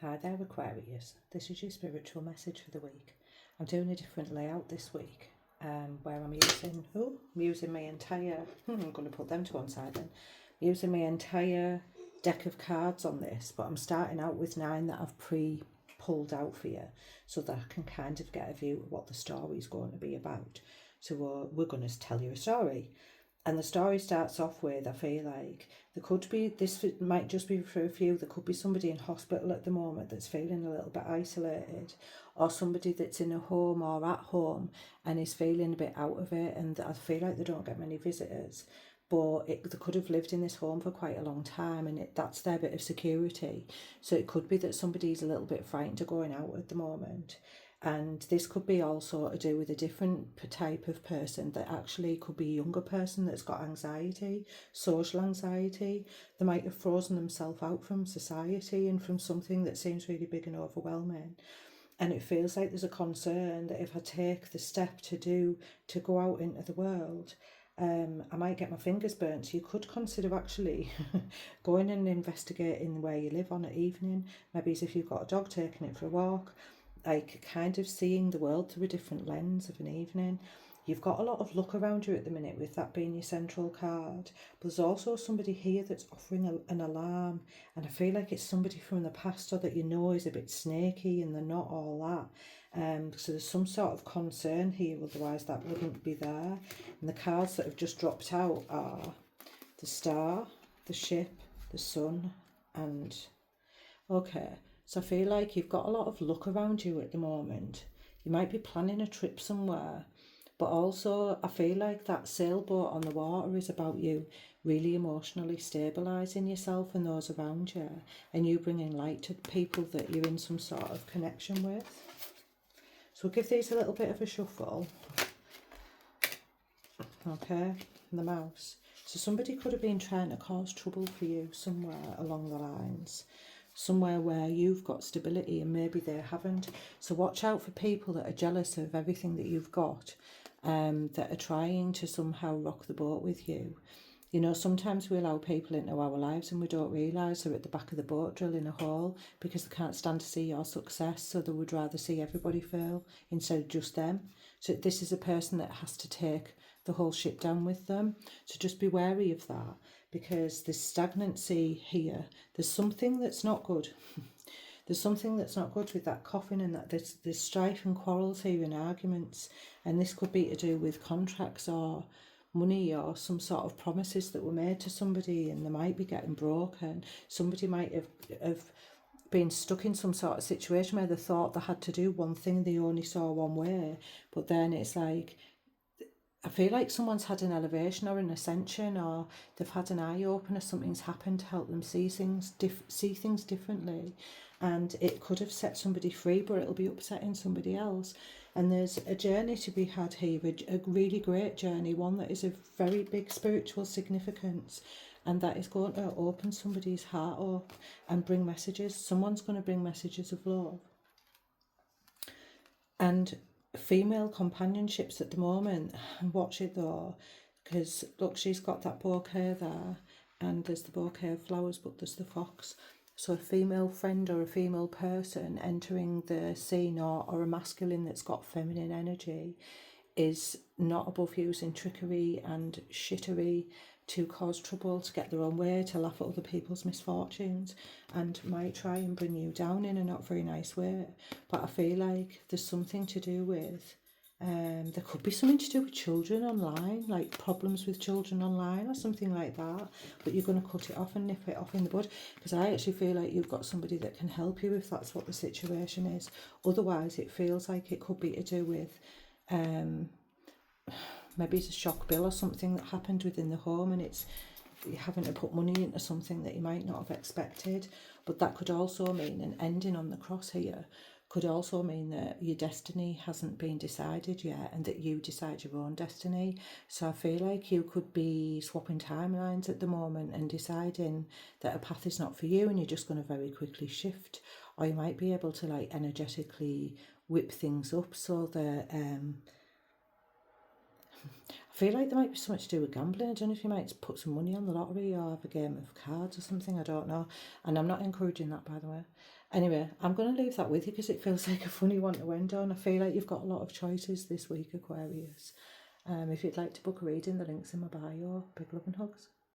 Hi there, Aquarius. This is your spiritual message for the week. I'm doing a different layout this week where I'm using my entire, I'm going to put them to one side then, using my entire deck of cards on this, but I'm starting out with 9 that I've pulled out for you so that I can kind of get a view of what the story is going to be about. So we're going to tell you a story. And the story starts off with, I feel like there could be, this might just be for a few, there could be somebody in hospital at the moment that's feeling a little bit isolated, or somebody that's in a home or at home and is feeling a bit out of it, and I feel like they don't get many visitors. But they could have lived in this home for quite a long time, and that's their bit of security. So it could be that somebody's a little bit frightened of going out at the moment. And this could be also to do with a different type of person that actually could be a younger person that's got anxiety, social anxiety. They might have frozen themselves out from society and from something that seems really big and overwhelming. And it feels like there's a concern that if I take the step to go out into the world, I might get my fingers burnt. So you could consider actually going and investigating where you live on an evening. Maybe as if you've got a dog, taking it for a walk, like kind of seeing the world through a different lens of an evening. You've got a lot of luck around you at the minute with that being your central card. But there's also somebody here that's offering an alarm. And I feel like it's somebody from the past or that you know is a bit snaky and they're not all that. So there's some sort of concern here, otherwise that wouldn't be there. And the cards that have just dropped out are the Star, the Ship, the Sun, and okay. So I feel like you've got a lot of luck around you at the moment. You might be planning a trip somewhere, but also I feel like that sailboat on the water is about you really emotionally stabilising yourself and those around you, and you bringing light to people that you're in some sort of connection with. So we'll give these a little bit of a shuffle. Okay, and the mouse. So somebody could have been trying to cause trouble for you somewhere along the lines. Somewhere where you've got stability and maybe they haven't. So watch out for people that are jealous of everything that you've got, that are trying to somehow rock the boat with you. You know, sometimes we allow people into our lives and we don't realise they're at the back of the boat drilling a hole because they can't stand to see your success, so they would rather see everybody fail instead of just them. So this is a person that has to take the whole ship down with them. So just be wary of that, because there's stagnancy here. There's something that's not good. There's something that's not good with that coffin, and that there's strife and quarrels here and arguments. And this could be to do with contracts or money or some sort of promises that were made to somebody and they might be getting broken. Somebody might have been stuck in some sort of situation where they thought they had to do one thing, they only saw one way. But then it's like, I feel like someone's had an elevation or an ascension, or they've had an eye opener. Something's happened to help them see things differently, and it could have set somebody free, but it'll be upsetting somebody else. And there's a journey to be had here, a really great journey, one that is of very big spiritual significance, and that is going to open somebody's heart up and bring messages. Someone's going to bring messages of love. And female companionships at the moment, watch it though, because look, she's got that bouquet there, and there's the bouquet of flowers, but there's the fox. So a female friend or a female person entering the scene, or a masculine that's got feminine energy, is not above using trickery and shittery to cause trouble, to get their own way, to laugh at other people's misfortunes, and might try and bring you down in a not very nice way. But I feel like there's something to do with, there could be something to do with children online, like problems with children online or something like that, but you're going to cut it off and nip it off in the bud, because I actually feel like you've got somebody that can help you if that's what the situation is. Otherwise it feels like it could be to do with maybe it's a shock bill or something that happened within the home, and it's you're having to put money into something that you might not have expected. But that could also mean an ending on the cross here. Could also mean that your destiny hasn't been decided yet, and that you decide your own destiny. So I feel like you could be swapping timelines at the moment and deciding that a path is not for you, and you're just going to very quickly shift. Or you might be able to like energetically whip things up so that I feel like there might be something to do with gambling. I don't know if you might put some money on the lottery or have a game of cards or something. I don't know. And I'm not encouraging that, by the way. Anyway, I'm going to leave that with you because it feels like a funny one to end on. I feel like you've got a lot of choices this week, Aquarius. If you'd like to book a reading, the link's in my bio. Big love and hugs.